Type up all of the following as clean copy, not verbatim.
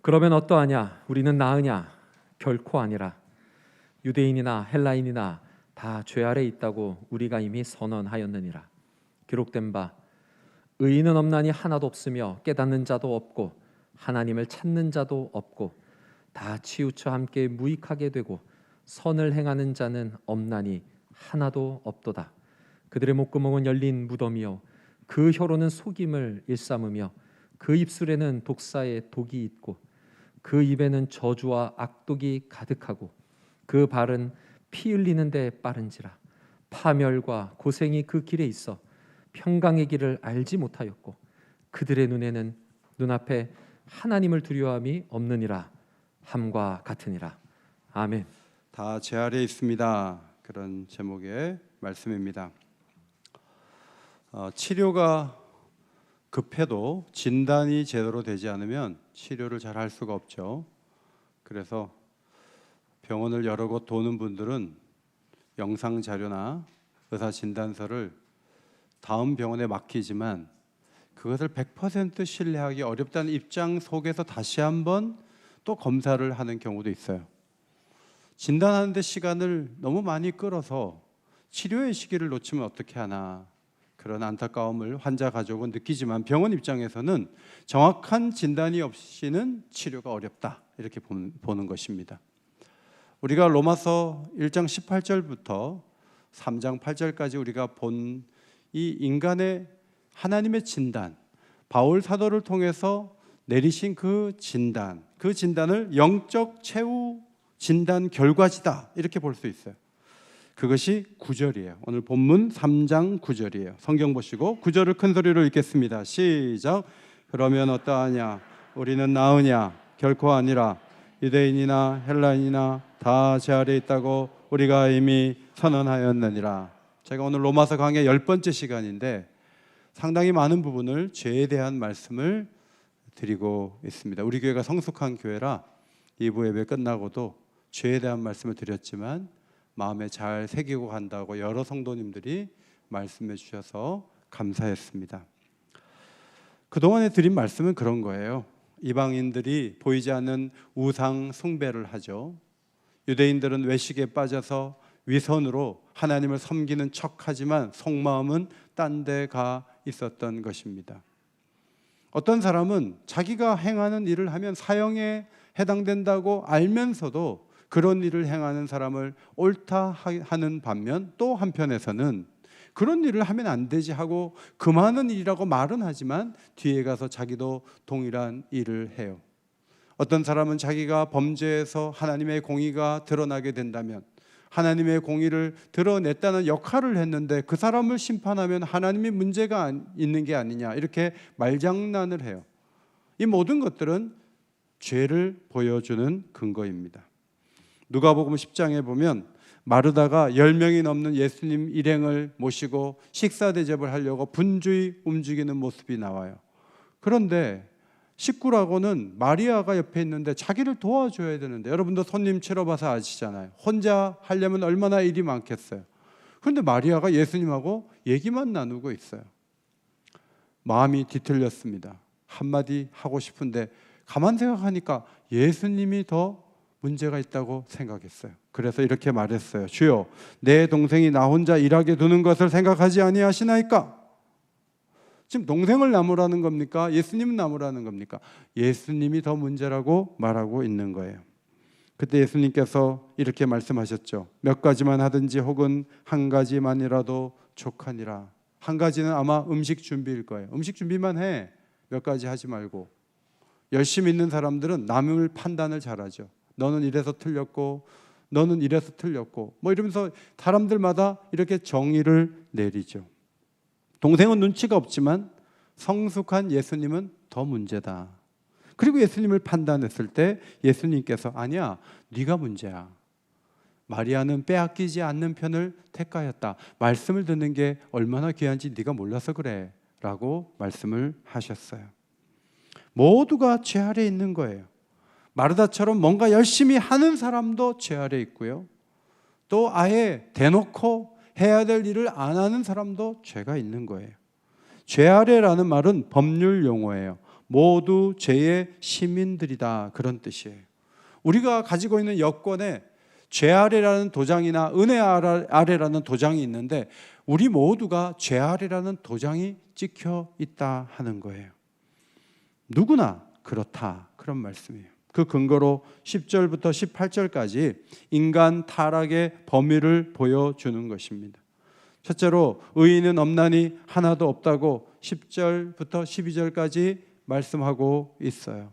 그러면 어떠하냐? 우리는 나으냐? 결코 아니라. 유대인이나 헬라인이나 다 죄 아래 있다고 우리가 이미 선언하였느니라. 기록된 바 의인은 없나니 하나도 없으며 깨닫는 자도 없고 하나님을 찾는 자도 없고 다 치우쳐 함께 무익하게 되고 선을 행하는 자는 없나니 하나도 없도다. 그들의 목구멍은 열린 무덤이요 그 혀로는 속임을 일삼으며 그 입술에는 독사의 독이 있고 그 입에는 저주와 악독이 가득하고 그 발은 피 흘리는 데 빠른지라. 파멸과 고생이 그 길에 있어 평강의 길을 알지 못하였고 그들의 눈에는 눈앞에 하나님을 두려움이 없느니라 함과 같으니라. 아멘. 다 제 아래에 있습니다. 그런 제목의 말씀입니다. 치료가 급해도 진단이 제대로 되지 않으면 치료를 잘 할 수가 없죠. 그래서 병원을 여러 곳 도는 분들은 영상 자료나 의사 진단서를 다음 병원에 맡기지만 그것을 100% 신뢰하기 어렵다는 입장 속에서 다시 한번 또 검사를 하는 경우도 있어요. 진단하는데 시간을 너무 많이 끌어서 치료의 시기를 놓치면 어떻게 하나, 그런 안타까움을 환자 가족은 느끼지만 병원 입장에서는 정확한 진단이 없이는 치료가 어렵다, 이렇게 보는 것입니다. 우리가 로마서 1장 18절부터 3장 8절까지 우리가 본 이 인간의 하나님의 진단, 바울 사도를 통해서 내리신 그 진단을 영적 최후 진단 결과지다, 이렇게 볼 수 있어요. 그것이 9절이에요. 오늘 본문 3장 9절이에요. 성경 보시고 9절을 큰 소리로 읽겠습니다. 시작. 그러면 어떠하냐? 우리는 나으냐? 결코 아니라. 유대인이나 헬라인이나 다 제 아래 있다고 우리가 이미 선언하였느니라. 제가 오늘 로마서 강의 10번째 시간인데 상당히 많은 부분을 죄에 대한 말씀을 드리고 있습니다. 우리 교회가 성숙한 교회라 2부 예배 끝나고도 죄에 대한 말씀을 드렸지만 마음에 잘 새기고 간다고 여러 성도님들이 말씀해 주셔서 감사했습니다. 그동안에 드린 말씀은 그런 거예요. 이방인들이 보이지 않는 우상 숭배를 하죠. 유대인들은 외식에 빠져서 위선으로 하나님을 섬기는 척하지만 속마음은 딴 데 가 있었던 것입니다. 어떤 사람은 자기가 행하는 일을 하면 사형에 해당된다고 알면서도 그런 일을 행하는 사람을 옳다 하는 반면, 또 한편에서는 그런 일을 하면 안 되지 하고 금하는 일이라고 말은 하지만 뒤에 가서 자기도 동일한 일을 해요. 어떤 사람은 자기가 범죄해서 하나님의 공의가 드러나게 된다면 하나님의 공의를 드러냈다는 역할을 했는데 그 사람을 심판하면 하나님이 문제가 있는 게 아니냐, 이렇게 말장난을 해요. 이 모든 것들은 죄를 보여주는 근거입니다. 누가복음 10장에 보면 마르다가 10명이 넘는 예수님 일행을 모시고 식사 대접을 하려고 분주히 움직이는 모습이 나와요. 그런데 식구라고는 마리아가 옆에 있는데 자기를 도와줘야 되는데, 여러분도 손님 치러봐서 아시잖아요. 혼자 하려면 얼마나 일이 많겠어요. 그런데 마리아가 예수님하고 얘기만 나누고 있어요. 마음이 뒤틀렸습니다. 한마디 하고 싶은데 가만 생각하니까 예수님이 더 문제가 있다고 생각했어요. 그래서 이렇게 말했어요. 주여, 내 동생이 나 혼자 일하게 두는 것을 생각하지 아니하시나이까? 지금 동생을 나무라는 겁니까? 예수님은 나무라는 겁니까? 예수님이 더 문제라고 말하고 있는 거예요. 그때 예수님께서 이렇게 말씀하셨죠. 몇 가지만 하든지 혹은 한 가지만이라도 족하니라. 한 가지는 아마 음식 준비일 거예요. 음식 준비만 해. 몇 가지 하지 말고. 열심히 있는 사람들은 남을 판단을 잘하죠. 너는 이래서 틀렸고 너는 이래서 틀렸고 뭐 이러면서 사람들마다 이렇게 정의를 내리죠. 동생은 눈치가 없지만 성숙한 예수님은 더 문제다. 그리고 예수님을 판단했을 때 예수님께서 아니야, 네가 문제야. 마리아는 빼앗기지 않는 편을 택하였다. 말씀을 듣는 게 얼마나 귀한지 네가 몰라서 그래 라고 말씀을 하셨어요. 모두가 죄 아래 있는 거예요. 마르다처럼 뭔가 열심히 하는 사람도 죄 아래 있고요, 또 아예 대놓고 해야 될 일을 안 하는 사람도 죄가 있는 거예요. 죄 아래라는 말은 법률 용어예요. 모두 죄의 시민들이다, 그런 뜻이에요. 우리가 가지고 있는 여권에 죄 아래라는 도장이나 은혜 아래라는 도장이 있는데 우리 모두가 죄 아래라는 도장이 찍혀 있다 하는 거예요. 누구나 그렇다, 그런 말씀이에요. 그 근거로 10절부터 18절까지 인간 타락의 범위를 보여주는 것입니다. 첫째로 의인은 없나니 하나도 없다고 10절부터 12절까지 말씀하고 있어요.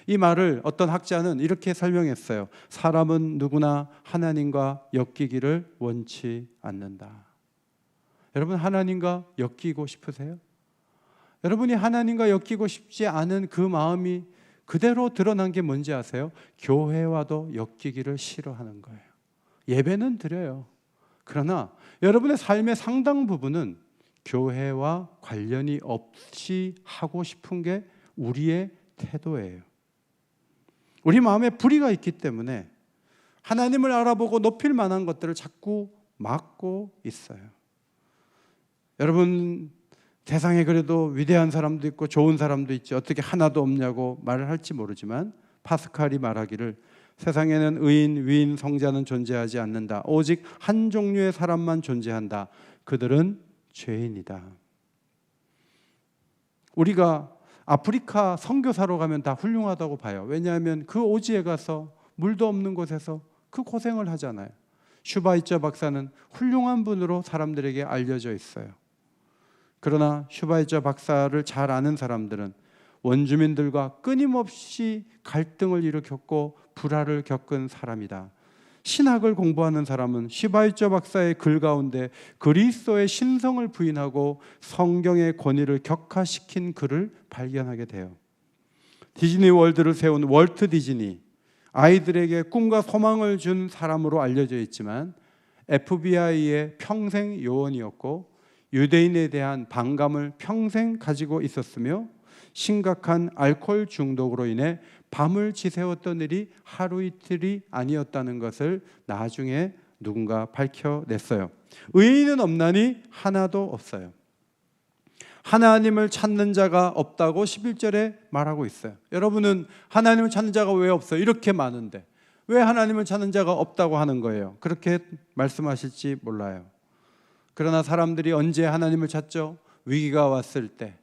이 말을 어떤 학자는 이렇게 설명했어요. 사람은 누구나 하나님과 엮이기를 원치 않는다. 여러분, 하나님과 엮이고 싶으세요? 여러분이 하나님과 엮이고 싶지 않은 그 마음이 그대로 드러난 게 뭔지 아세요? 교회와도 엮이기를 싫어하는 거예요. 예배는 드려요. 그러나 여러분의 삶의 상당 부분은 교회와 관련이 없이 하고 싶은 게 우리의 태도예요. 우리 마음에 불의가 있기 때문에 하나님을 알아보고 높일 만한 것들을 자꾸 막고 있어요. 여러분, 세상에 그래도 위대한 사람도 있고 좋은 사람도 있지 어떻게 하나도 없냐고 말을 할지 모르지만 파스칼이 말하기를 세상에는 의인, 위인, 성자는 존재하지 않는다. 오직 한 종류의 사람만 존재한다. 그들은 죄인이다. 우리가 아프리카 선교사로 가면 다 훌륭하다고 봐요. 왜냐하면 그 오지에 가서 물도 없는 곳에서 그 고생을 하잖아요. 슈바이처 박사는 훌륭한 분으로 사람들에게 알려져 있어요. 그러나 슈바이처 박사를 잘 아는 사람들은 원주민들과 끊임없이 갈등을 일으켰고 불화를 겪은 사람이다. 신학을 공부하는 사람은 슈바이처 박사의 글 가운데 그리스도의 신성을 부인하고 성경의 권위를 격화시킨 글을 발견하게 돼요. 디즈니 월드를 세운 월트 디즈니, 아이들에게 꿈과 소망을 준 사람으로 알려져 있지만 FBI의 평생 요원이었고 유대인에 대한 반감을 평생 가지고 있었으며 심각한 알코올 중독으로 인해 밤을 지새웠던 일이 하루 이틀이 아니었다는 것을 나중에 누군가 밝혀냈어요. 의인은 없나니 하나도 없어요. 하나님을 찾는 자가 없다고 11절에 말하고 있어요. 여러분은 하나님을 찾는 자가 왜 없어요? 이렇게 많은데 왜 하나님을 찾는 자가 없다고 하는 거예요? 그렇게 말씀하실지 몰라요. 그러나 사람들이 언제 하나님을 찾죠? 위기가 왔을 때,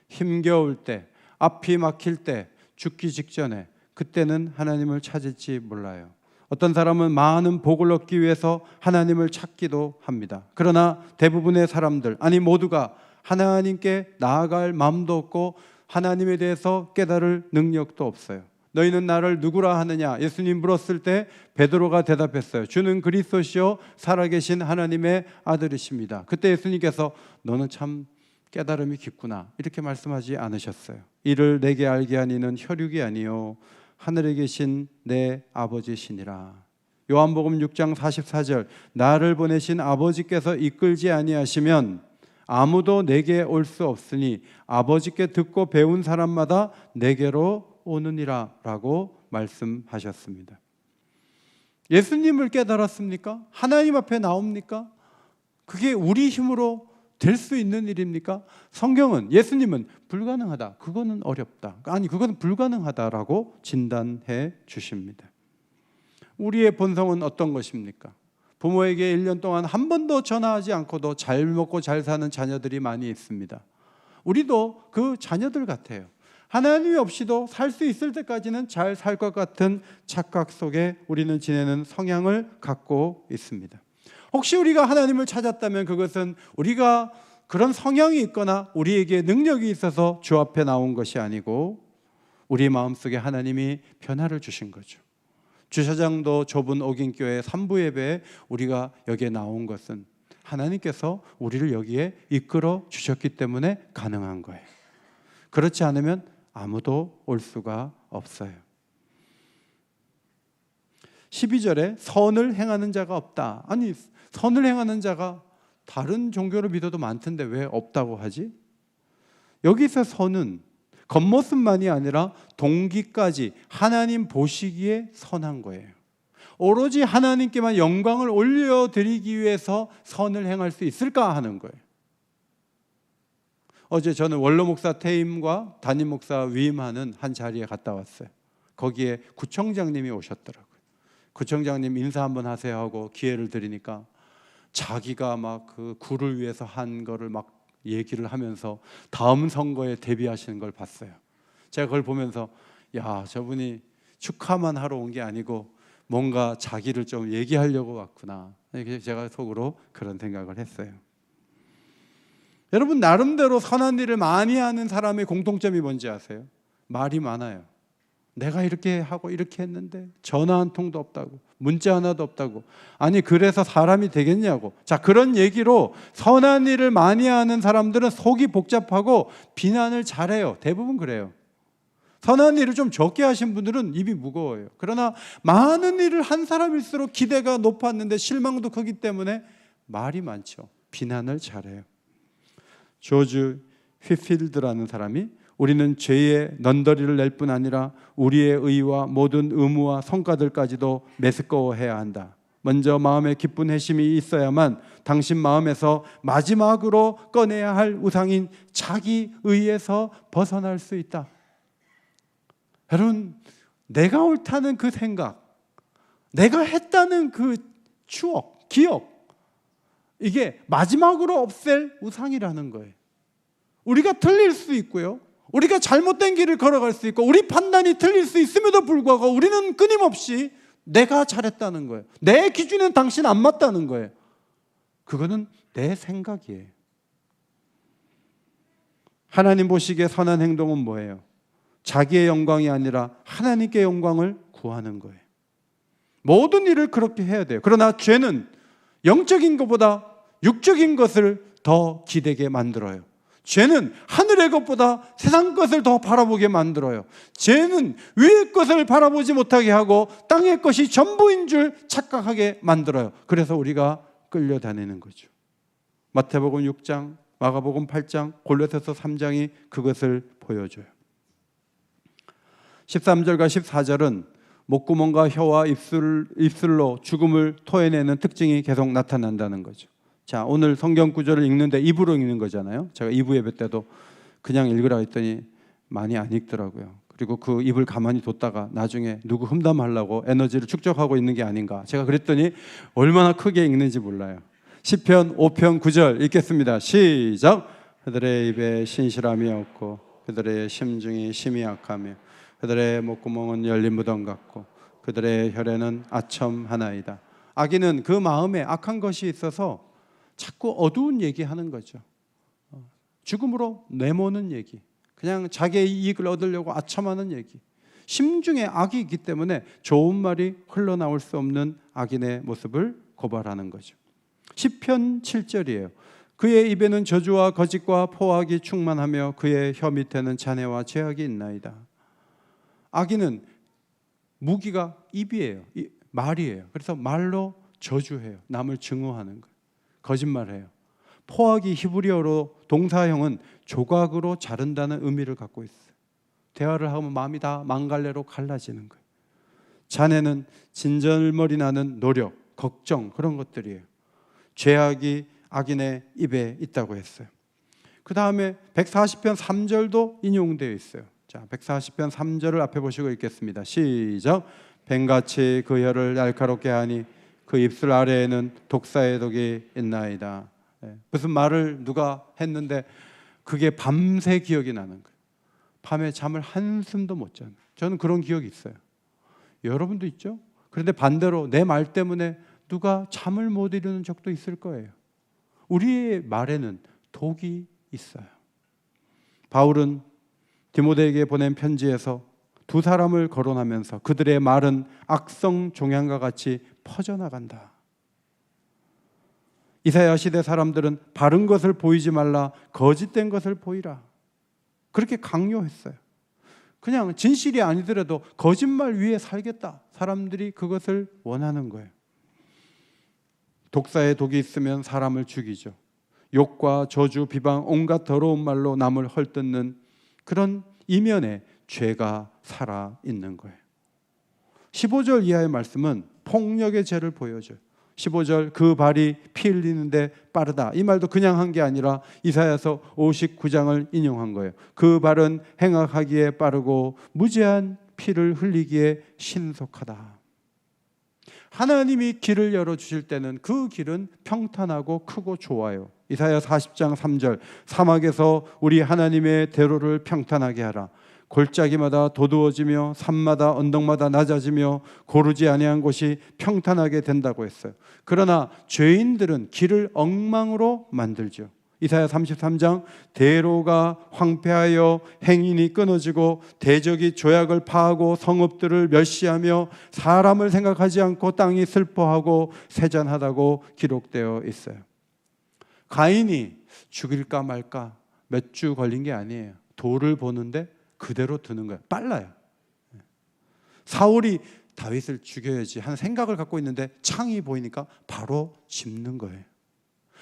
힘겨울 때, 앞이 막힐 때, 죽기 직전에, 그때는 하나님을 찾을지 몰라요. 어떤 사람은 많은 복을 얻기 위해서 하나님을 찾기도 합니다. 그러나 대부분의 사람들, 아니 모두가 하나님께 나아갈 마음도 없고 하나님에 대해서 깨달을 능력도 없어요. 너희는 나를 누구라 하느냐? 예수님 물었을 때 베드로가 대답했어요. 주는 그리스도시요 살아계신 하나님의 아들이십니다. 그때 예수님께서 너는 참 깨달음이 깊구나 이렇게 말씀하지 않으셨어요. 이를 내게 알게 하니는 혈육이 아니요 하늘에 계신 내 아버지시니라. 요한복음 6장 44절 나를 보내신 아버지께서 이끌지 아니하시면 아무도 내게 올 수 없으니 아버지께 듣고 배운 사람마다 내게로 오느니라 라고 말씀하셨습니다. 예수님을 깨달았습니까? 하나님 앞에 나옵니까? 그게 우리 힘으로 될 수 있는 일입니까? 성경은 예수님은 불가능하다. 그거는 어렵다. 아니 그건 불가능하다라고 진단해 주십니다. 우리의 본성은 어떤 것입니까? 부모에게 1년 동안 한 번도 전화하지 않고도 잘 먹고 잘 사는 자녀들이 많이 있습니다. 우리도 그 자녀들 같아요. 하나님이 없이도 살 수 있을 때까지는 잘 살 것 같은 착각 속에 우리는 지내는 성향을 갖고 있습니다. 혹시 우리가 하나님을 찾았다면 그것은 우리가 그런 성향이 있거나 우리에게 능력이 있어서 주 앞에 나온 것이 아니고 우리 마음속에 하나님이 변화를 주신 거죠. 주차장도 좁은 옥인교회 3부 예배에 우리가 여기에 나온 것은 하나님께서 우리를 여기에 이끌어 주셨기 때문에 가능한 거예요. 그렇지 않으면 아무도 올 수가 없어요. 12절에 선을 행하는 자가 없다. 아니 선을 행하는 자가 다른 종교를 믿어도 많던데 왜 없다고 하지? 여기서 선은 겉모습만이 아니라 동기까지 하나님 보시기에 선한 거예요. 오로지 하나님께만 영광을 올려드리기 위해서 선을 행할 수 있을까 하는 거예요. 어제 저는 원로 목사 퇴임과 담임 목사 위임하는 한 자리에 갔다 왔어요. 거기에 구청장님이 오셨더라고요. 구청장님 인사 한번 하세요 하고 기회를 드리니까 자기가 막 그 구를 위해서 한 거를 막 얘기를 하면서 다음 선거에 대비하시는 걸 봤어요. 제가 그걸 보면서 야, 저분이 축하만 하러 온 게 아니고 뭔가 자기를 좀 얘기하려고 왔구나. 제가 속으로 그런 생각을 했어요. 여러분, 나름대로 선한 일을 많이 하는 사람의 공통점이 뭔지 아세요? 말이 많아요. 내가 이렇게 하고 이렇게 했는데 전화 한 통도 없다고, 문자 하나도 없다고. 아니, 그래서 사람이 되겠냐고. 자, 그런 얘기로 선한 일을 많이 하는 사람들은 속이 복잡하고 비난을 잘해요. 대부분 그래요. 선한 일을 좀 적게 하신 분들은 입이 무거워요. 그러나 많은 일을 한 사람일수록 기대가 높았는데 실망도 크기 때문에 말이 많죠. 비난을 잘해요. 조지 휘필드라는 사람이 우리는 죄의 넌더리를 낼 뿐 아니라 우리의 의와 모든 의무와 성과들까지도 메스꺼워해야 한다. 먼저 마음에 기쁜 회심이 있어야만 당신 마음에서 마지막으로 꺼내야 할 우상인 자기 의에서 벗어날 수 있다. 여러분, 내가 옳다는 그 생각, 내가 했다는 그 추억, 기억, 이게 마지막으로 없앨 우상이라는 거예요. 우리가 틀릴 수 있고요, 우리가 잘못된 길을 걸어갈 수 있고, 우리 판단이 틀릴 수 있음에도 불구하고 우리는 끊임없이 내가 잘했다는 거예요. 내 기준엔 당신 안 맞다는 거예요. 그거는 내 생각이에요. 하나님 보시기에 선한 행동은 뭐예요? 자기의 영광이 아니라 하나님께 영광을 구하는 거예요. 모든 일을 그렇게 해야 돼요. 그러나 죄는 영적인 것보다 육적인 것을 더 기대게 만들어요. 죄는 하늘의 것보다 세상 것을 더 바라보게 만들어요. 죄는 위의 것을 바라보지 못하게 하고 땅의 것이 전부인 줄 착각하게 만들어요. 그래서 우리가 끌려다니는 거죠. 마태복음 6장, 마가복음 8장, 골로새서 3장이 그것을 보여줘요. 13절과 14절은 목구멍과 혀와 입술로 죽음을 토해내는 특징이 계속 나타난다는 거죠. 자, 오늘 성경 구절을 읽는데 입으로 읽는 거잖아요. 제가 2부 예배 때도 그냥 읽으라 했더니 많이 안 읽더라고요. 그리고 그 입을 가만히 뒀다가 나중에 누구 험담하려고 에너지를 축적하고 있는 게 아닌가. 제가 그랬더니 얼마나 크게 읽는지 몰라요. 시편 5편 9절 읽겠습니다. 시작. 그들의 입에 신실함이 없고 그들의 심중이 심히 악하며 그들의 목구멍은 열린 무덤 같고 그들의 혈에는 아첨 하나이다. 악인은 그 마음에 악한 것이 있어서 자꾸 어두운 얘기하는 거죠. 죽음으로 내모는 얘기, 그냥 자기의 이익을 얻으려고 아첨하는 얘기. 심중에 악이 있기 때문에 좋은 말이 흘러나올 수 없는 악인의 모습을 고발하는 거죠. 시편 7절이에요. 그의 입에는 저주와 거짓과 포악이 충만하며 그의 혀 밑에는 잔해와 죄악이 있나이다. 악인은 무기가 입이에요. 말이에요. 그래서 말로 저주해요. 남을 증오하는 거예요. 거짓말해요. 포악이 히브리어로 동사형은 조각으로 자른다는 의미를 갖고 있어요. 대화를 하면 마음이 다 망갈래로 갈라지는 거예요. 잔해는 진절머리 나는 노력, 걱정, 그런 것들이에요. 죄악이 악인의 입에 있다고 했어요. 그 다음에 140편 3절도 인용되어 있어요. 자, 140편 3절을 앞에 보시고 읽겠습니다. 시작. 뱀같이 그 혀를 날카롭게 하니 그 입술 아래에는 독사의 독이 있나이다. 무슨 말을 누가 했는데 그게 밤새 기억이 나는 거예요. 밤에 잠을 한숨도 못 자는. 저는 그런 기억이 있어요. 여러분도 있죠? 그런데 반대로 내 말 때문에 누가 잠을 못 이루는 적도 있을 거예요. 우리의 말에는 독이 있어요. 바울은 디모데에게 보낸 편지에서 두 사람을 거론하면서 그들의 말은 악성 종양과 같이 퍼져나간다. 이사야 시대 사람들은 바른 것을 보이지 말라, 거짓된 것을 보이라. 그렇게 강요했어요. 그냥 진실이 아니더라도 거짓말 위에 살겠다. 사람들이 그것을 원하는 거예요. 독사의 독이 있으면 사람을 죽이죠. 욕과 저주, 비방, 온갖 더러운 말로 남을 헐뜯는 그런 이면에 죄가 살아 있는 거예요. 15절 이하의 말씀은 폭력의 죄를 보여줘요. 15절 그 발이 피 흘리는데 빠르다. 이 말도 그냥 한 게 아니라 이사야서 59장을 인용한 거예요. 그 발은 행악하기에 빠르고 무제한 피를 흘리기에 신속하다. 하나님이 길을 열어주실 때는 그 길은 평탄하고 크고 좋아요. 이사야 40장 3절 사막에서 우리 하나님의 대로를 평탄하게 하라. 골짜기마다 도두어지며 산마다 언덕마다 낮아지며 고르지 아니한 곳이 평탄하게 된다고 했어요. 그러나 죄인들은 길을 엉망으로 만들죠. 이사야 33장 대로가 황폐하여 행인이 끊어지고 대적이 조약을 파하고 성읍들을 멸시하며 사람을 생각하지 않고 땅이 슬퍼하고 세잔하다고 기록되어 있어요. 가인이 죽일까 말까 몇 주 걸린 게 아니에요. 돌을 보는데 그대로 드는 거예요. 빨라요. 사울이 다윗을 죽여야지 하는 생각을 갖고 있는데 창이 보이니까 바로 짚는 거예요.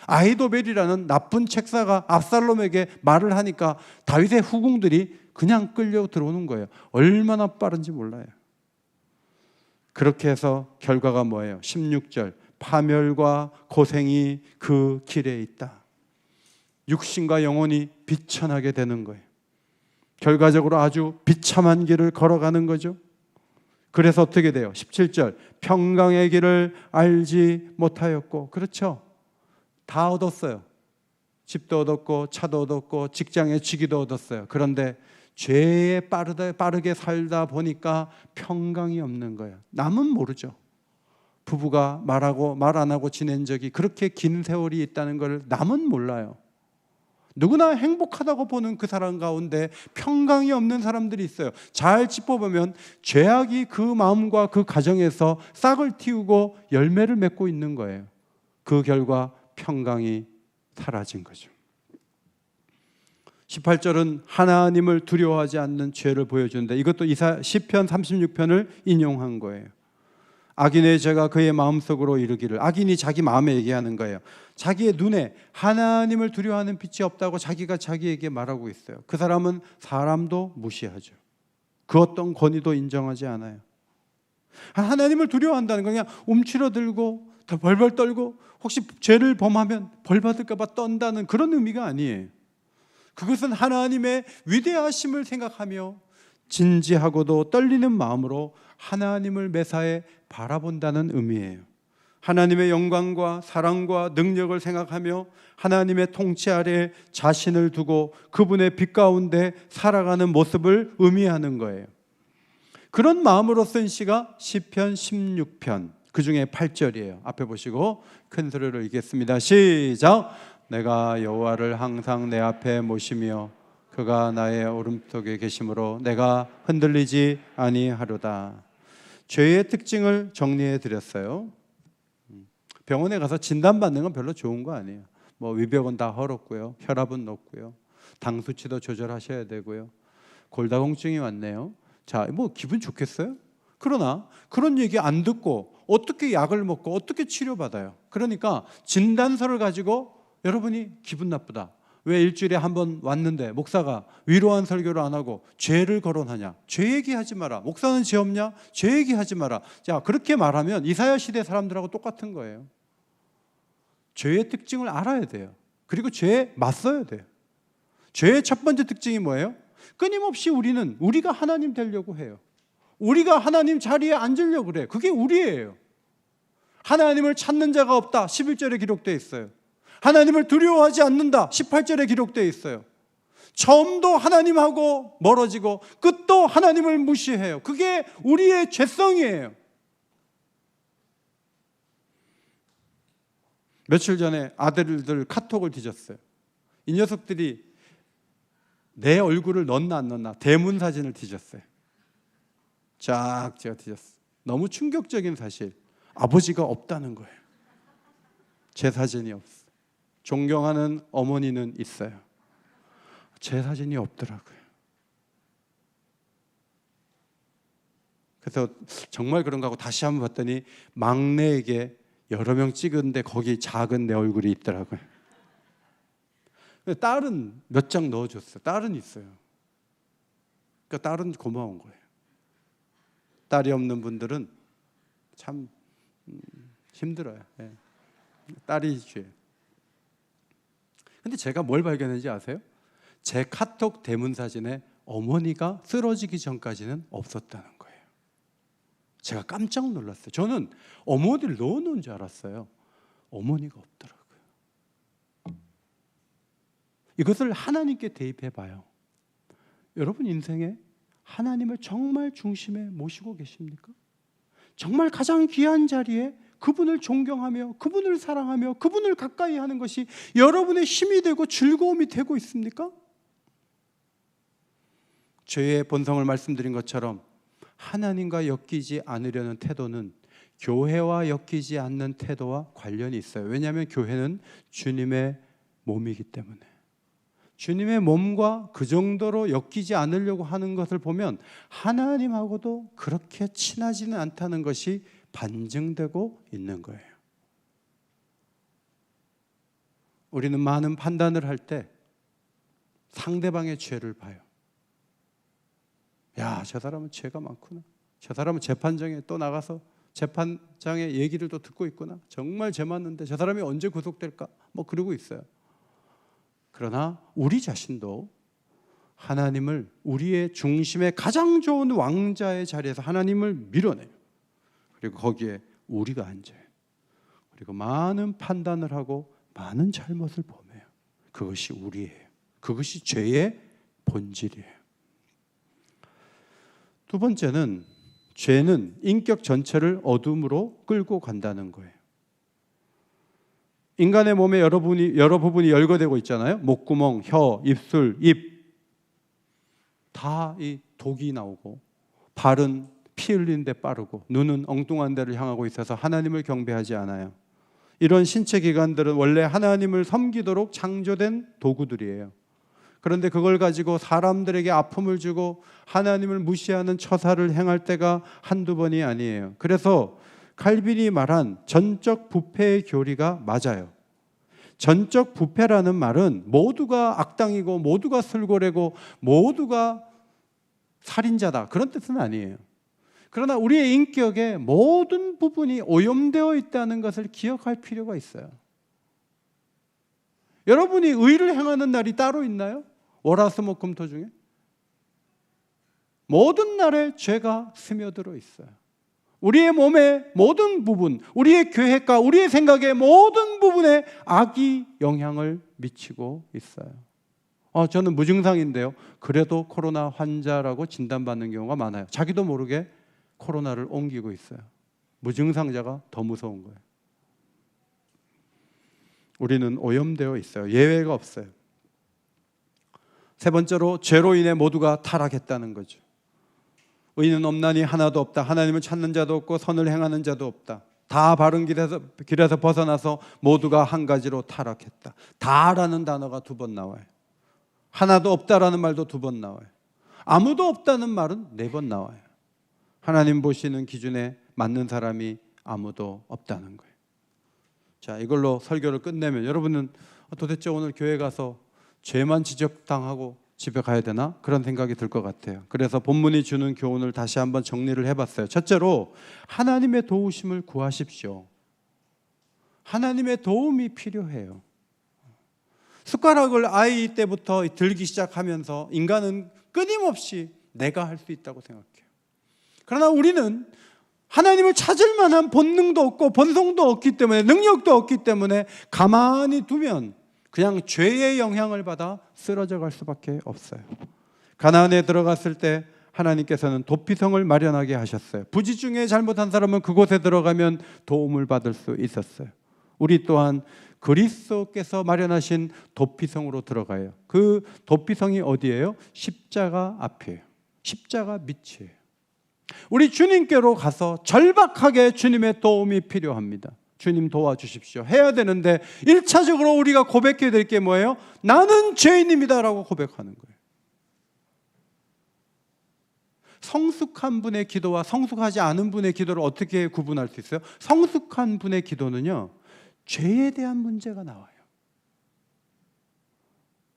아히도벨이라는 나쁜 책사가 압살롬에게 말을 하니까 다윗의 후궁들이 그냥 끌려 들어오는 거예요. 얼마나 빠른지 몰라요. 그렇게 해서 결과가 뭐예요? 16절 파멸과 고생이 그 길에 있다. 육신과 영혼이 비천하게 되는 거예요. 결과적으로 아주 비참한 길을 걸어가는 거죠. 그래서 어떻게 돼요? 17절 평강의 길을 알지 못하였고, 그렇죠, 다 얻었어요. 집도 얻었고 차도 얻었고 직장의 직위도 얻었어요. 그런데 죄에 빠르게 살다 보니까 평강이 없는 거예요. 남은 모르죠. 부부가 말하고 말 안 하고 지낸 적이 그렇게 긴 세월이 있다는 걸 남은 몰라요. 누구나 행복하다고 보는 그 사람 가운데 평강이 없는 사람들이 있어요. 잘 짚어보면 죄악이 그 마음과 그 가정에서 싹을 틔우고 열매를 맺고 있는 거예요. 그 결과 평강이 사라진 거죠. 18절은 하나님을 두려워하지 않는 죄를 보여주는데 이것도 시편 36편을 인용한 거예요. 악인의 죄가 그의 마음속으로 이르기를, 악인이 자기 마음에 얘기하는 거예요. 자기의 눈에 하나님을 두려워하는 빛이 없다고 자기가 자기에게 말하고 있어요. 그 사람은 사람도 무시하죠. 그 어떤 권위도 인정하지 않아요. 하나님을 두려워한다는 건 그냥 움츠러들고 더 벌벌 떨고 혹시 죄를 범하면 벌 받을까 봐 떤다는 그런 의미가 아니에요. 그것은 하나님의 위대하심을 생각하며 진지하고도 떨리는 마음으로 하나님을 매사에 바라본다는 의미예요. 하나님의 영광과 사랑과 능력을 생각하며 하나님의 통치 아래 자신을 두고 그분의 빛 가운데 살아가는 모습을 의미하는 거예요. 그런 마음으로 쓴 시가 시편 16편, 그 중에 8절이에요. 앞에 보시고 큰 소리로 읽겠습니다. 시작. 내가 여호와를 항상 내 앞에 모시며 그가 나의 오른쪽에 계심으로 내가 흔들리지 아니하로다. 죄의 특징을 정리해 드렸어요. 병원에 가서 진단받는 건 별로 좋은 거 아니에요. 위벽은 다 헐었고요, 혈압은 높고요, 당 수치도 조절하셔야 되고요, 골다공증이 왔네요. 자, 기분 좋겠어요? 그러나 그런 얘기 안 듣고 어떻게 약을 먹고 어떻게 치료받아요? 그러니까 진단서를 가지고 여러분이 기분 나쁘다, 왜 일주일에 한 번 왔는데 목사가 위로한 설교를 안 하고 죄를 거론하냐? 죄 얘기하지 마라. 목사는 죄 없냐? 죄 얘기하지 마라. 자, 그렇게 말하면 이사야 시대 사람들하고 똑같은 거예요. 죄의 특징을 알아야 돼요. 그리고 죄에 맞서야 돼요. 죄의 첫 번째 특징이 뭐예요? 끊임없이 우리가 하나님 되려고 해요. 우리가 하나님 자리에 앉으려고 그래요. 그게 우리예요. 하나님을 찾는 자가 없다, 11절에 기록되어 있어요. 하나님을 두려워하지 않는다, 18절에 기록되어 있어요. 처음도 하나님하고 멀어지고 끝도 하나님을 무시해요. 그게 우리의 죄성이에요. 며칠 전에 아들들 카톡을 뒤졌어요. 이 녀석들이 내 얼굴을 넣나 안 넣나 대문 사진을 뒤졌어요. 쫙 제가 뒤졌어요. 너무 충격적인 사실, 아버지가 없다는 거예요. 제 사진이 없어요. 존경하는 어머니는 있어요. 제 사진이 없더라고요. 그래서 정말 그런가 하고 다시 한번 봤더니 막내에게 여러 명 찍었는데 거기 작은 내 얼굴이 있더라고요. 딸은 몇 장 넣어줬어요. 딸은 있어요. 그러니까 딸은 고마운 거예요. 딸이 없는 분들은 참 힘들어요. 예. 딸이 죄. 근데 제가 뭘 발견했는지 아세요? 제 카톡 대문 사진에 어머니가 쓰러지기 전까지는 없었다는 거예요. 제가 깜짝 놀랐어요. 저는 어머니를 넣어놓은 줄 알았어요. 어머니가 없더라고요. 이것을 하나님께 대입해 봐요. 여러분 인생에 하나님을 정말 중심에 모시고 계십니까? 정말 가장 귀한 자리에 그분을 존경하며 그분을 사랑하며 그분을 가까이 하는 것이 여러분의 힘이 되고 즐거움이 되고 있습니까? 죄의 본성을 말씀드린 것처럼 하나님과 엮이지 않으려는 태도는 교회와 엮이지 않는 태도와 관련이 있어요. 왜냐하면 교회는 주님의 몸이기 때문에. 주님의 몸과 그 정도로 엮이지 않으려고 하는 것을 보면 하나님하고도 그렇게 친하지는 않다는 것이 반증되고 있는 거예요. 우리는 많은 판단을 할 때 상대방의 죄를 봐요. 야, 저 사람은 죄가 많구나. 저 사람은 재판장에 또 나가서 재판장의 얘기를 또 듣고 있구나. 정말 죄 많는데 저 사람이 언제 구속될까? 뭐 그러고 있어요. 그러나 우리 자신도 하나님을 우리의 중심의 가장 좋은 왕자의 자리에서 하나님을 밀어내요. 그리고 거기에 우리가 앉아요. 그리고 많은 판단을 하고 많은 잘못을 범해요. 그것이 우리예요. 그것이 죄의 본질이에요. 두 번째는 죄는 인격 전체를 어둠으로 끌고 간다는 거예요. 인간의 몸에 여러 부분이 열거되고 있잖아요. 목구멍, 혀, 입술, 입 다 이 독이 나오고, 발은 피 흘리는 데 빠르고, 눈은 엉뚱한 데를 향하고 있어서 하나님을 경배하지 않아요. 이런 신체 기관들은 원래 하나님을 섬기도록 창조된 도구들이에요. 그런데 그걸 가지고 사람들에게 아픔을 주고 하나님을 무시하는 처사를 행할 때가 한두 번이 아니에요. 그래서 칼빈이 말한 전적 부패의 교리가 맞아요. 전적 부패라는 말은 모두가 악당이고 모두가 술고래고 모두가 살인자다, 그런 뜻은 아니에요. 그러나 우리의 인격의 모든 부분이 오염되어 있다는 것을 기억할 필요가 있어요. 여러분이 의를 행하는 날이 따로 있나요? 월화수목금토 중에? 모든 날에 죄가 스며들어 있어요. 우리의 몸의 모든 부분, 우리의 계획과 우리의 생각의 모든 부분에 악이 영향을 미치고 있어요. 저는 무증상인데요. 그래도 코로나 환자라고 진단받는 경우가 많아요. 자기도 모르게 코로나를 옮기고 있어요. 무증상자가 더 무서운 거예요. 우리는 오염되어 있어요. 예외가 없어요. 세 번째로 죄로 인해 모두가 타락했다는 거죠. 의인은 없나니 하나도 없다. 하나님을 찾는 자도 없고 선을 행하는 자도 없다. 다 바른 길에서 벗어나서 모두가 한 가지로 타락했다. 다라는 단어가 2번 나와요. 하나도 없다라는 말도 2번 나와요. 아무도 없다는 말은 4번 나와요. 하나님 보시는 기준에 맞는 사람이 아무도 없다는 거예요. 자, 이걸로 설교를 끝내면 여러분은 도대체 오늘 교회 가서 죄만 지적당하고 집에 가야 되나? 그런 생각이 들 것 같아요. 그래서 본문이 주는 교훈을 다시 한번 정리를 해봤어요. 첫째로 하나님의 도우심을 구하십시오. 하나님의 도움이 필요해요. 숟가락을 아이 때부터 들기 시작하면서 인간은 끊임없이 내가 할 수 있다고 생각해요. 그러나 우리는 하나님을 찾을 만한 본능도 없고 본성도 없기 때문에, 능력도 없기 때문에 가만히 두면 그냥 죄의 영향을 받아 쓰러져 갈 수밖에 없어요. 가나안에 들어갔을 때 하나님께서는 도피성을 마련하게 하셨어요. 부지 중에 잘못한 사람은 그곳에 들어가면 도움을 받을 수 있었어요. 우리 또한 그리스도께서 마련하신 도피성으로 들어가요. 그 도피성이 어디예요? 십자가 앞이에요. 십자가 밑이에요. 우리 주님께로 가서 절박하게 주님의 도움이 필요합니다. 주님 도와주십시오 해야 되는데 1차적으로 우리가 고백해야 될 게 뭐예요? 나는 죄인입니다 라고 고백하는 거예요. 성숙한 분의 기도와 성숙하지 않은 분의 기도를 어떻게 구분할 수 있어요? 성숙한 분의 기도는요, 죄에 대한 문제가 나와요.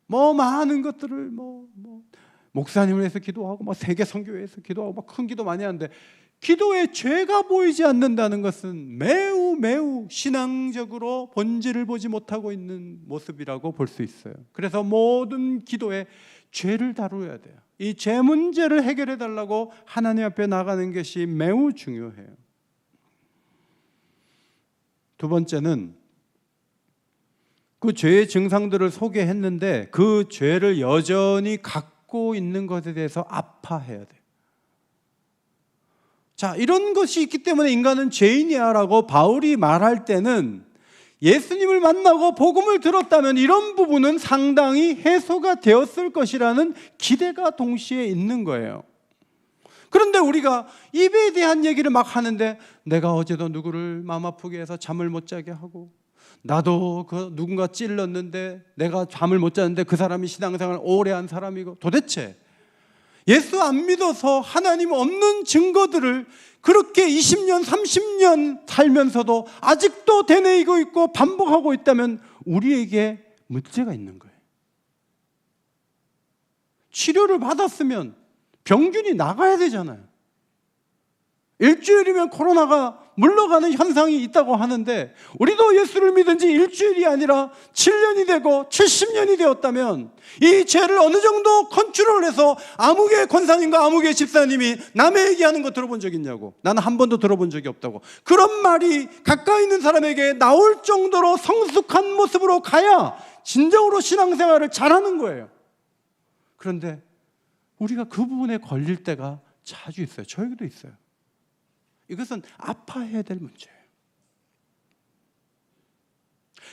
많은 것들을 목사님을 위해서 기도하고 세계 선교회에서 기도하고 큰 기도 많이 하는데 기도에 죄가 보이지 않는다는 것은 매우 신앙적으로 본질을 보지 못하고 있는 모습이라고 볼 수 있어요. 그래서 모든 기도에 죄를 다루어야 돼요. 이 죄 문제를 해결해 달라고 하나님 앞에 나가는 것이 매우 중요해요. 두 번째는 그 죄의 증상들을 소개했는데 그 죄를 여전히 갖고 있는 것에 대해서 아파해야 돼요. 자, 이런 것이 있기 때문에 인간은 죄인이야 라고 바울이 말할 때는 예수님을 만나고 복음을 들었다면 이런 부분은 상당히 해소가 되었을 것이라는 기대가 동시에 있는 거예요. 그런데 우리가 입에 대한 얘기를 막 하는데 내가 어제도 누구를 마음 아프게 해서 잠을 못 자게 하고 나도 그 누군가 찔렀는데 내가 잠을 못 자는데 그 사람이 신앙생활을 오래 한 사람이고 도대체 예수 안 믿어서 하나님 없는 증거들을 그렇게 20년, 30년 살면서도 아직도 되뇌이고 있고 반복하고 있다면 우리에게 문제가 있는 거예요. 치료를 받았으면 병균이 나가야 되잖아요. 일주일이면 코로나가 물러가는 현상이 있다고 하는데 우리도 예수를 믿은 지 일주일이 아니라 7년이 되고 70년이 되었다면 이 죄를 어느 정도 컨트롤해서 아무개 권사님과 아무개 집사님이 남의 얘기하는 거 들어본 적 있냐고. 나는 한 번도 들어본 적이 없다고. 그런 말이 가까이 있는 사람에게 나올 정도로 성숙한 모습으로 가야 진정으로 신앙생활을 잘하는 거예요. 그런데 우리가 그 부분에 걸릴 때가 자주 있어요. 저에게도 있어요. 이것은 아파해야 될 문제예요.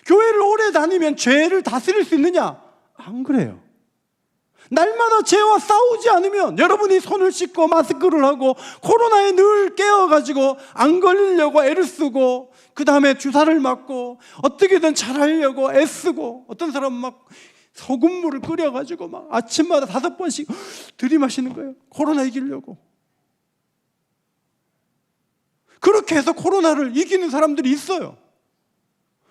교회를 오래 다니면 죄를 다스릴 수 있느냐? 안 그래요. 날마다 죄와 싸우지 않으면 여러분이 손을 씻고 마스크를 하고 코로나에 늘 깨어가지고 안 걸리려고 애를 쓰고 그 다음에 주사를 맞고 어떻게든 잘하려고 애쓰고 어떤 사람은 막 소금물을 끓여가지고 막 아침마다 5번씩 들이마시는 거예요. 코로나 이기려고. 그렇게 해서 코로나를 이기는 사람들이 있어요.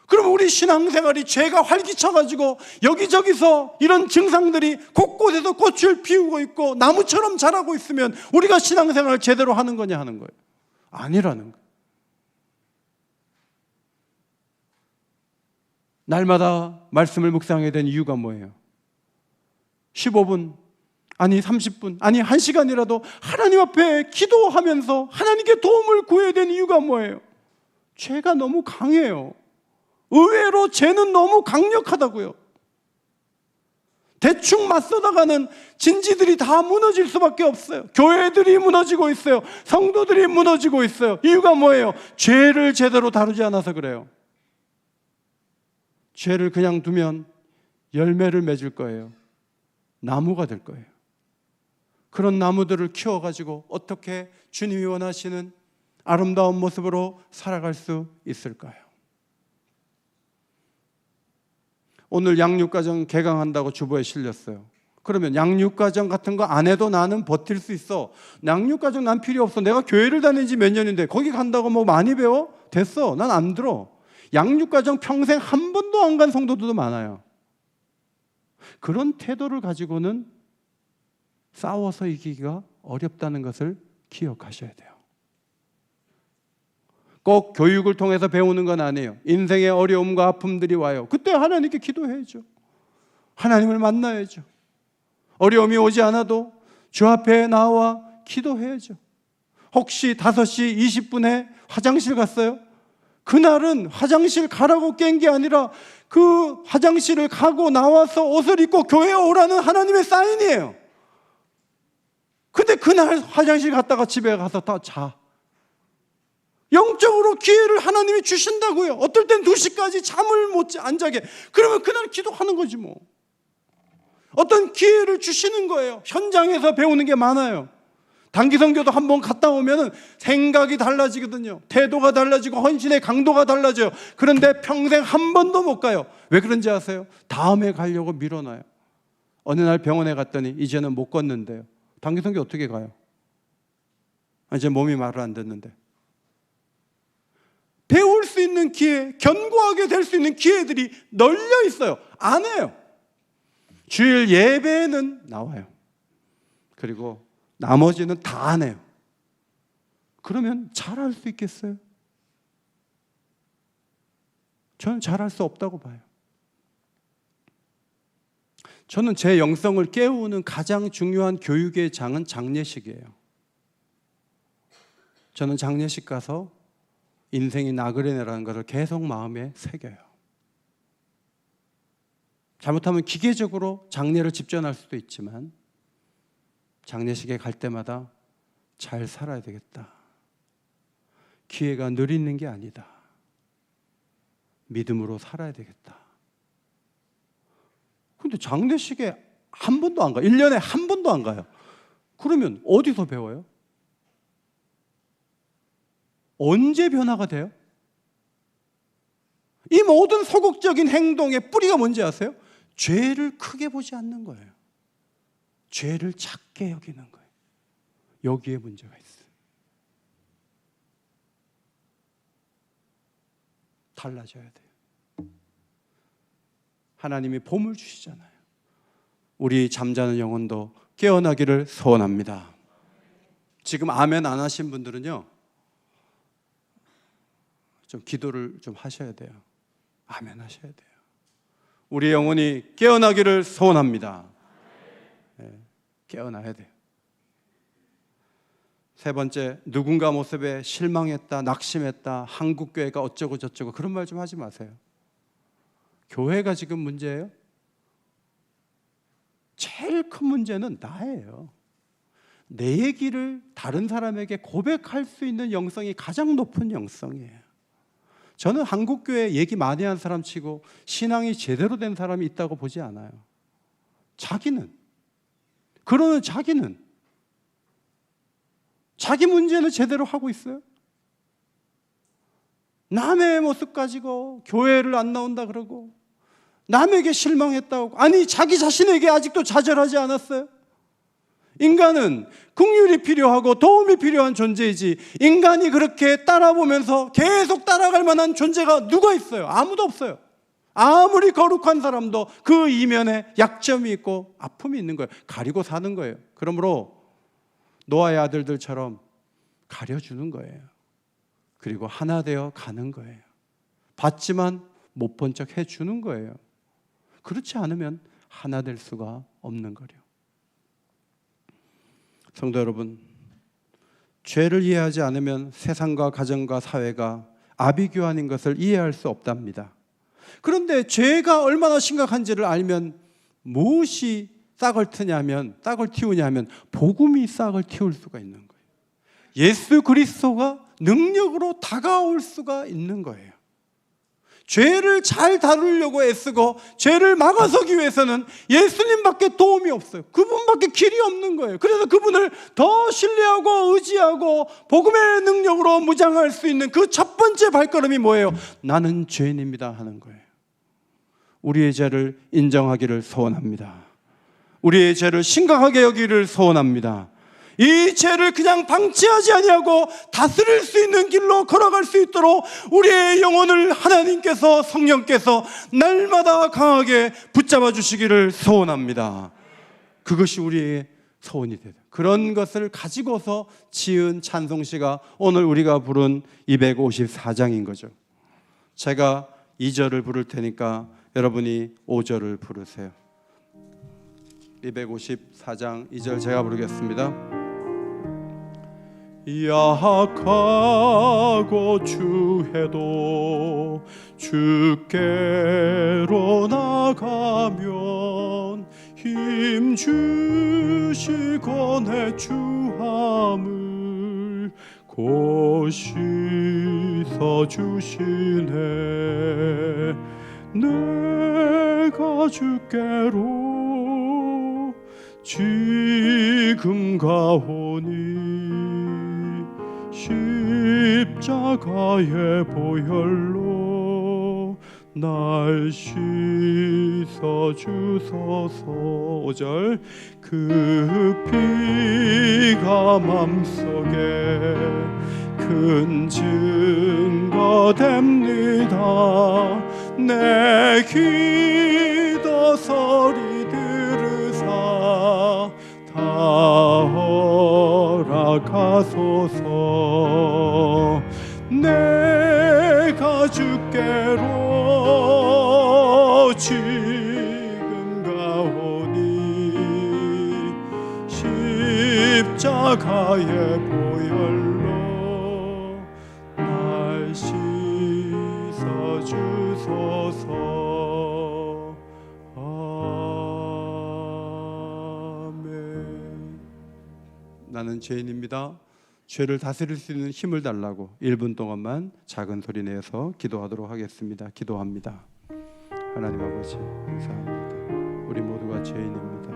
그럼 우리 신앙생활이 죄가 활기차가지고 여기저기서 이런 증상들이 곳곳에서 꽃을 피우고 있고 나무처럼 자라고 있으면 우리가 신앙생활을 제대로 하는 거냐 하는 거예요. 아니라는 거예요. 날마다 말씀을 묵상하게 된 이유가 뭐예요? 15분 아니 30분 아니 1시간이라도 하나님 앞에 기도하면서 하나님께 도움을 구해야 되는 이유가 뭐예요? 죄가 너무 강해요. 의외로 죄는 너무 강력하다고요. 대충 맞서다가는 진지들이 다 무너질 수밖에 없어요. 교회들이 무너지고 있어요. 성도들이 무너지고 있어요. 이유가 뭐예요? 죄를 제대로 다루지 않아서 그래요. 죄를 그냥 두면 열매를 맺을 거예요. 나무가 될 거예요. 그런 나무들을 키워가지고 어떻게 주님이 원하시는 아름다운 모습으로 살아갈 수 있을까요? 오늘 양육가정 개강한다고 주보에 실렸어요. 그러면 양육가정 같은 거 안 해도 나는 버틸 수 있어. 양육가정 난 필요 없어. 내가 교회를 다닌 지 몇 년인데 거기 간다고 뭐 많이 배워? 됐어. 난 안 들어. 양육가정 평생 한 번도 안 간 성도들도 많아요. 그런 태도를 가지고는 싸워서 이기기가 어렵다는 것을 기억하셔야 돼요. 꼭 교육을 통해서 배우는 건 아니에요. 인생의 어려움과 아픔들이 와요. 그때 하나님께 기도해야죠. 하나님을 만나야죠. 어려움이 오지 않아도 주 앞에 나와 기도해야죠. 혹시 5시 20분에 화장실 갔어요? 그날은 화장실 가라고 깬 게 아니라 그 화장실을 가고 나와서 옷을 입고 교회에 오라는 하나님의 사인이에요. 근데 그날 화장실 갔다가 집에 가서 다 자. 영적으로 기회를 하나님이 주신다고요. 어떨 땐 2시까지 잠을 안 자게. 그러면 그날 기도하는 거지 뭐. 어떤 기회를 주시는 거예요. 현장에서 배우는 게 많아요. 단기 선교도 한번 갔다 오면 생각이 달라지거든요. 태도가 달라지고 헌신의 강도가 달라져요. 그런데 평생 한 번도 못 가요. 왜 그런지 아세요? 다음에 가려고 미뤄놔요. 어느 날 병원에 갔더니 이제는 못 걷는데요. 단기 선교 어떻게 가요? 이제 몸이 말을 안 듣는데. 배울 수 있는 기회, 견고하게 될 수 있는 기회들이 널려 있어요. 안 해요. 주일 예배는 나와요. 그리고 나머지는 다 안 해요. 그러면 잘할 수 있겠어요? 저는 잘할 수 없다고 봐요. 저는 제 영성을 깨우는 가장 중요한 교육의 장은 장례식이에요. 저는 장례식 가서 인생이 나그네라는 것을 계속 마음에 새겨요. 잘못하면 기계적으로 장례를 집전할 수도 있지만 장례식에 갈 때마다 잘 살아야 되겠다. 기회가 늘 있는 게 아니다. 믿음으로 살아야 되겠다. 근데 장례식에 한 번도 안 가요. 1년에 한 번도 안 가요. 그러면 어디서 배워요? 언제 변화가 돼요? 이 모든 소극적인 행동의 뿌리가 뭔지 아세요? 죄를 크게 보지 않는 거예요. 죄를 작게 여기는 거예요. 여기에 문제가 있어요. 달라져야 돼요. 하나님이 봄을 주시잖아요. 우리 잠자는 영혼도 깨어나기를 소원합니다. 지금 아멘 안 하신 분들은요, 좀 기도를 좀 하셔야 돼요. 아멘 하셔야 돼요. 우리 영혼이 깨어나기를 소원합니다. 네, 깨어나야 돼요. 세 번째, 누군가 모습에 실망했다, 낙심했다, 한국교회가 어쩌고 저쩌고 그런 말 좀 하지 마세요. 교회가 지금 문제예요? 제일 큰 문제는 나예요. 내 얘기를 다른 사람에게 고백할 수 있는 영성이 가장 높은 영성이에요. 저는 한국교회 얘기 많이 한 사람 치고 신앙이 제대로 된 사람이 있다고 보지 않아요. 그러는 자기는 자기 문제는 제대로 하고 있어요? 남의 모습 가지고 교회를 안 나온다 그러고 남에게 실망했다고, 아니 자기 자신에게 아직도 좌절하지 않았어요? 인간은 긍휼이 필요하고 도움이 필요한 존재이지, 인간이 그렇게 따라보면서 계속 따라갈 만한 존재가 누가 있어요? 아무도 없어요. 아무리 거룩한 사람도 그 이면에 약점이 있고 아픔이 있는 거예요. 가리고 사는 거예요. 그러므로 노아의 아들들처럼 가려주는 거예요. 그리고 하나 되어 가는 거예요. 봤지만 못 본 척 해주는 거예요. 그렇지 않으면 하나 될 수가 없는 거예요. 성도 여러분, 죄를 이해하지 않으면 세상과 가정과 사회가 아비규환인 것을 이해할 수 없답니다. 그런데 죄가 얼마나 심각한지를 알면 무엇이 싹을 틔우냐면 복음이 싹을 틔울 수가 있는 거예요. 예수 그리스도가 능력으로 다가올 수가 있는 거예요. 죄를 잘 다루려고 애쓰고 죄를 막아서기 위해서는 예수님밖에 도움이 없어요. 그분밖에 길이 없는 거예요. 그래서 그분을 더 신뢰하고 의지하고 복음의 능력으로 무장할 수 있는 그 첫 번째 발걸음이 뭐예요? 나는 죄인입니다 하는 거예요. 우리의 죄를 인정하기를 소원합니다. 우리의 죄를 심각하게 여기기를 소원합니다. 이 죄를 그냥 방치하지 아니하고 다스릴 수 있는 길로 걸어갈 수 있도록 우리의 영혼을 하나님께서, 성령께서 날마다 강하게 붙잡아 주시기를 소원합니다. 그것이 우리의 소원이 되다. 그런 것을 가지고서 지은 찬송시가 오늘 우리가 부른 254장인 거죠. 제가 2절을 부를 테니까 여러분이 5절을 부르세요. 254장 2절 제가 부르겠습니다. 약하고 추해도 주께로 나가면 힘 주시고 내 주함을 곧 씻어주시네. 내가 주께로 지금 가오니 십자가의 보혈로 날 씻어주소서. 5절 그 피가 맘속에 큰 증거 됩니다. 내 기도 소리 들으사 다 나아가소서. 내가 주께로 지금 가오니 십자가의 보혈로 날 씻어주소서. 아멘. 나는 죄인입니다. 죄를 다스릴 수 있는 힘을 달라고 1분 동안만 작은 소리 내서 기도하도록 하겠습니다. 기도합니다. 하나님 아버지, 감사합니다. 우리 모두가 죄인입니다.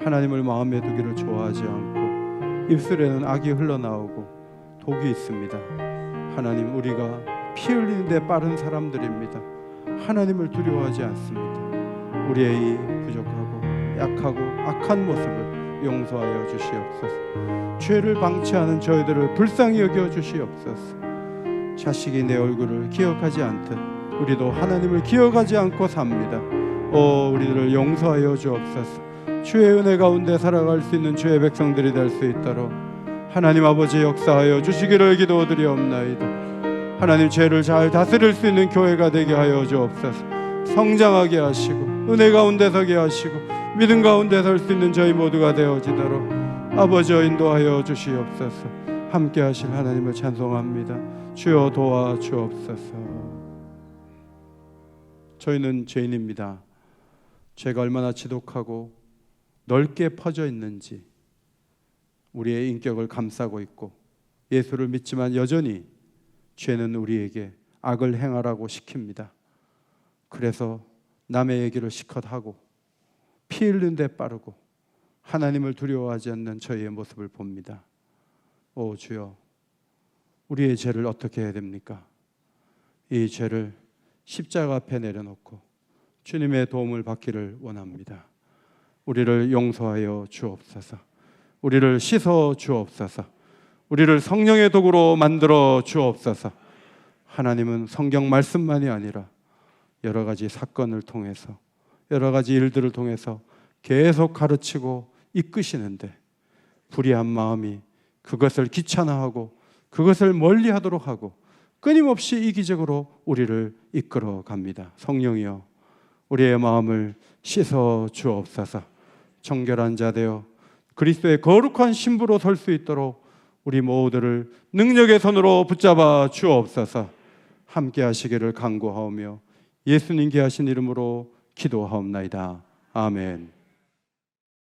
하나님을 마음에 두기를 좋아하지 않고 입술에는 악이 흘러나오고 독이 있습니다. 하나님, 우리가 피 흘리는 데 빠른 사람들입니다. 하나님을 두려워하지 않습니다. 우리의 이 부족하고 약하고 악한 모습을 용서하여 주시옵소서. 죄를 방치하는 저희들을 불쌍히 여겨 주시옵소서. 자식이 내 얼굴을 기억하지 않듯 우리도 하나님을 기억하지 않고 삽니다. 우리들을 용서하여 주옵소서. 주의 은혜 가운데 살아갈 수 있는 주의 백성들이 될 수 있도록 하나님 아버지 역사하여 주시기를 기도드리옵나이다. 하나님, 죄를 잘 다스릴 수 있는 교회가 되게 하여 주옵소서. 성장하게 하시고 은혜 가운데 서게 하시고 믿음 가운데 설 수 있는 저희 모두가 되어지도록 아버지여 인도하여 주시옵소서. 함께 하실 하나님을 찬송합니다. 주여 도와 주옵소서. 저희는 죄인입니다. 죄가 얼마나 지독하고 넓게 퍼져 있는지 우리의 인격을 감싸고 있고, 예수를 믿지만 여전히 죄는 우리에게 악을 행하라고 시킵니다. 그래서 남의 얘기를 실컷 하고 피 흘리는 데 빠르고 하나님을 두려워하지 않는 저희의 모습을 봅니다. 오 주여, 우리의 죄를 어떻게 해야 됩니까? 이 죄를 십자가 앞에 내려놓고 주님의 도움을 받기를 원합니다. 우리를 용서하여 주옵소서. 우리를 씻어 주옵소서. 우리를 성령의 도구로 만들어 주옵소서. 하나님은 성경 말씀만이 아니라 여러 가지 사건을 통해서, 여러 가지 일들을 통해서 계속 가르치고 이끄시는데, 불의한 마음이 그것을 귀찮아하고 그것을 멀리하도록 하고 끊임없이 이기적으로 우리를 이끌어 갑니다. 성령이여, 우리의 마음을 씻어 주옵소서. 정결한 자 되어 그리스도의 거룩한 신부로 설 수 있도록 우리 모두를 능력의 손으로 붙잡아 주옵소서. 함께 하시기를 간구하오며 예수님께 하신 이름으로 기도하옵나이다. 아멘.